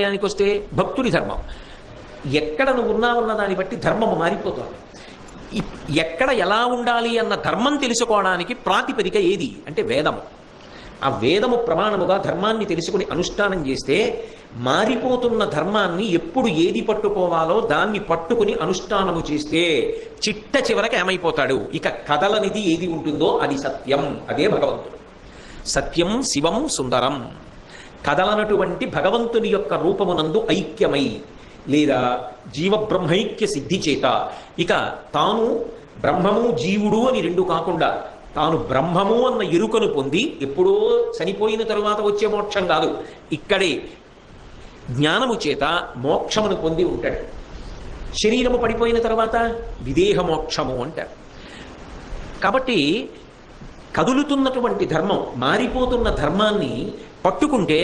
విషయానికి వస్తే భక్తుడి ధర్మం. ఎక్కడ నువ్వు ఉన్నావన్న దాన్ని బట్టి ధర్మము మారిపోతుంది. ఎక్కడ ఎలా ఉండాలి అన్న ధర్మం తెలుసుకోవడానికి ప్రాతిపదిక ఏది అంటే వేదము. ఆ వేదము ప్రమాణముగా ధర్మాన్ని తెలుసుకుని అనుష్ఠానం చేస్తే మారిపోతున్న ధర్మాన్ని ఎప్పుడు ఏది పట్టుకోవాలో దాన్ని పట్టుకుని అనుష్ఠానము చేస్తే చిట్ట చివరికి ఏమైపోతాడు, ఇక కదలనిది ఏది ఉంటుందో అది సత్యం, అదే భగవంతుడు. సత్యం శివం సుందరం. కదలనటువంటి భగవంతుని యొక్క రూపమునందు ఐక్యమై లేదా జీవబ్రహ్మైక్య సిద్ధి చేత ఇక తాను బ్రహ్మము జీవుడు అని రెండు కాకుండా తాను బ్రహ్మము అన్న ఎరుకను పొంది ఎప్పుడో చనిపోయిన తరువాత వచ్చే మోక్షం కాదు, ఇక్కడే జ్ఞానము చేత మోక్షమును పొంది ఉంటాడు. శరీరము పడిపోయిన తర్వాత విదేహ మోక్షము అంటారు. కాబట్టి కదులుతున్నటువంటి ధర్మం, మారిపోతున్న ధర్మాన్ని పట్టుకుంటే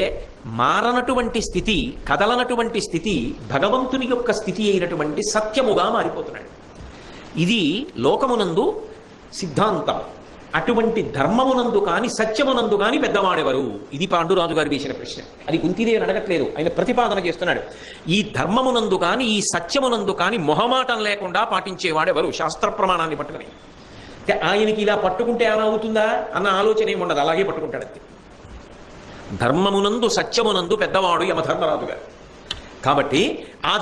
మారనటువంటి స్థితి, కదలనటువంటి స్థితి భగవంతుని యొక్క స్థితి అయినటువంటి సత్యముగా మారిపోతున్నాడు. ఇది లోకమునందు సిద్ధాంతం. అటువంటి ధర్మమునందు కానీ సత్యమునందు కానీ పెద్దవాడెవరు? ఇది పాండురాజు గారు వేసిన ప్రశ్న. అది కుంతిదేవి అడగట్లేదు, ఆయన ప్రతిపాదన చేస్తున్నాడు. ఈ ధర్మమునందు కానీ ఈ సత్యమునందు కానీ మొహమాటం లేకుండా పాటించేవాడెవరు శాస్త్ర ప్రమాణాన్ని పట్టుకుని? ఆయనకి ఇలా పట్టుకుంటే ఏమైనా అవుతుందా అన్న ఆలోచన ఏమి ఉండదు, అలాగే పట్టుకుంటాడు అంతే. ధర్మమునందు సత్యమునందు పెద్దవాడు యమధర్మరాజు గారు. కాబట్టి ఆ